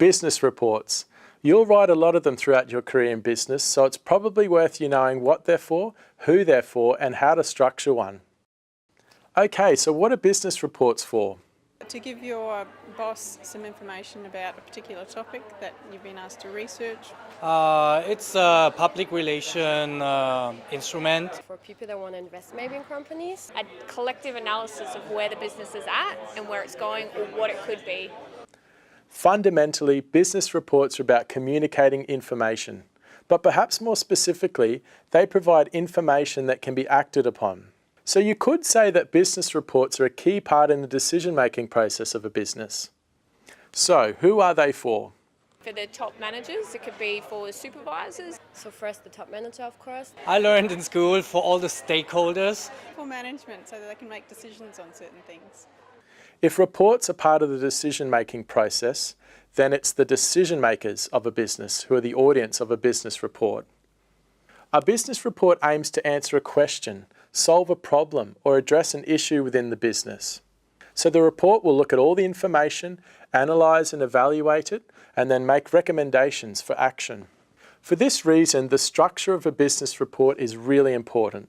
Business reports. You'll write a lot of them throughout your career in business, so it's probably worth you knowing what they're for, who they're for, and how to structure one. Okay, so what are business reports for? To give your boss some information about a particular topic that you've been asked to research. It's a public relation instrument. For people that want to invest maybe in companies. A collective analysis of where the business is at and where it's going or what it could be. Fundamentally, business reports are about communicating information, but perhaps more specifically, they provide information that can be acted upon. So you could say that business reports are a key part in the decision-making process of a business. So, who are they for? For the top managers, it could be for the supervisors. So first the top manager, of course. I learned in school for all the stakeholders. For management, so that they can make decisions on certain things. If reports are part of the decision-making process, then it's the decision makers of a business who are the audience of a business report. A business report aims to answer a question, solve a problem, or address an issue within the business. So the report will look at all the information, analyse and evaluate it, and then make recommendations for action. For this reason, the structure of a business report is really important.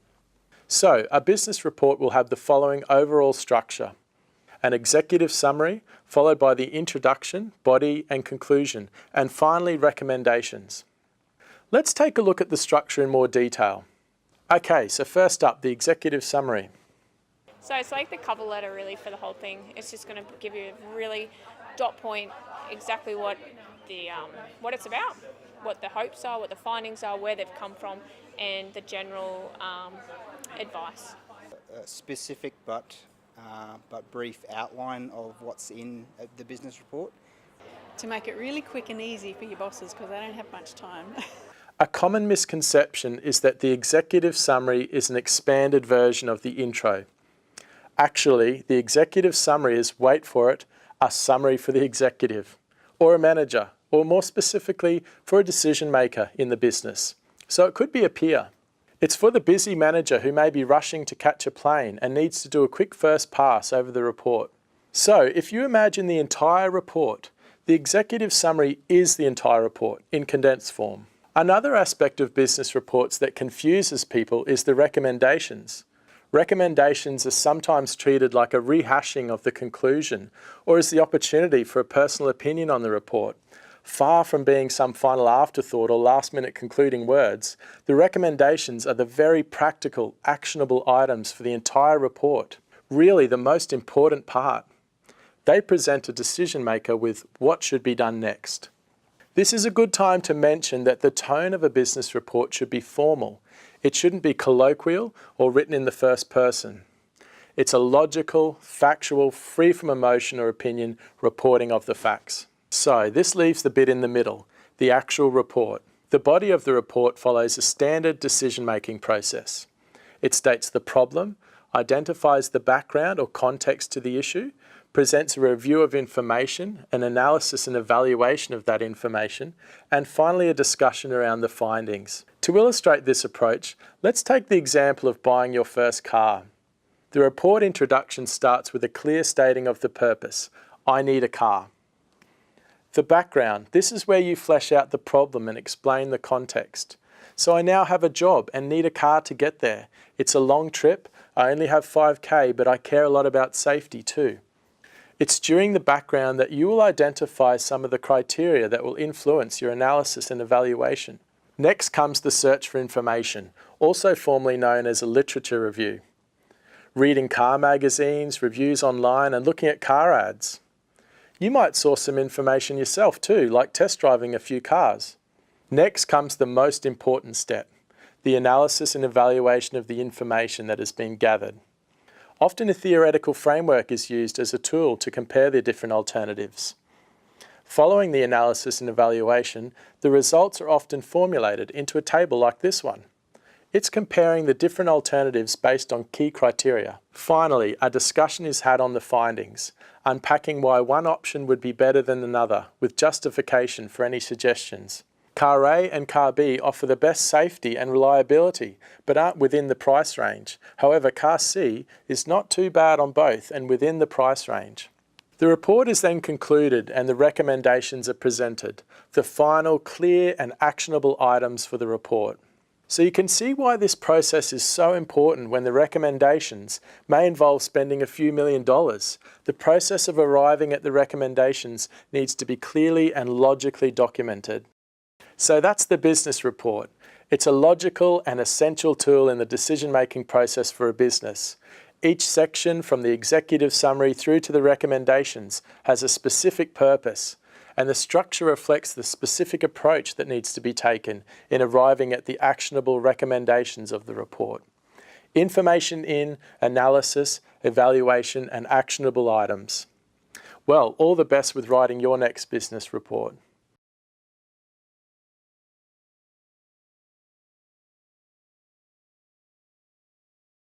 So, a business report will have the following overall structure: an executive summary, followed by the introduction, body and conclusion, and finally recommendations. Let's take a look at the structure in more detail. Okay, so first up, the executive summary. So it's like the cover letter really for the whole thing. It's just going to give you a really dot point exactly what it's about, what the hopes are, what the findings are, where they've come from, and the general advice. A specific but brief outline of what's in the business report. To make it really quick and easy for your bosses because they don't have much time. A common misconception is that the executive summary is an expanded version of the intro. Actually, the executive summary is, wait for it, a summary for the executive, or a manager, or more specifically, for a decision maker in the business. So it could be a peer. It's for the busy manager who may be rushing to catch a plane and needs to do a quick first pass over the report. So if you imagine the entire report, the executive summary is the entire report in condensed form. Another aspect of business reports that confuses people is the recommendations. Recommendations are sometimes treated like a rehashing of the conclusion or as the opportunity for a personal opinion on the report. Far from being some final afterthought or last-minute concluding words, the recommendations are the very practical, actionable items for the entire report, really the most important part. They present a decision maker with what should be done next. This is a good time to mention that the tone of a business report should be formal. It shouldn't be colloquial or written in the first person. It's a logical, factual, free from emotion or opinion reporting of the facts. So this leaves the bit in the middle, the actual report. The body of the report follows a standard decision-making process. It states the problem, identifies the background or context to the issue, presents a review of information, an analysis and evaluation of that information, and finally a discussion around the findings. To illustrate this approach, let's take the example of buying your first car. The report introduction starts with a clear stating of the purpose: I need a car. The background: this is where you flesh out the problem and explain the context. So I now have a job and need a car to get there. It's a long trip, I only have 5K, but I care a lot about safety too. It's during the background that you will identify some of the criteria that will influence your analysis and evaluation. Next comes the search for information, also formerly known as a literature review. Reading car magazines, reviews online, and looking at car ads. You might source some information yourself too, like test driving a few cars. Next comes the most important step, the analysis and evaluation of the information that has been gathered. Often a theoretical framework is used as a tool to compare the different alternatives. Following the analysis and evaluation, the results are often formulated into a table like this one. It's comparing the different alternatives based on key criteria. Finally, a discussion is had on the findings, unpacking why one option would be better than another, with justification for any suggestions. Car A and Car B offer the best safety and reliability, but aren't within the price range. However, Car C is not too bad on both and within the price range. The The report is then concluded and the recommendations are presented, the final clear and actionable items for the report. So you can see why this process is so important when the recommendations may involve spending a few $1,000,000. The process of arriving at the recommendations needs to be clearly and logically documented. So that's the business report. It's a logical and essential tool in the decision-making process for a business. Each section, from the executive summary through to the recommendations, has a specific purpose, and the structure reflects the specific approach that needs to be taken in arriving at the actionable recommendations of the report. Information in, analysis, evaluation, and actionable items. Well, all the best with writing your next business report.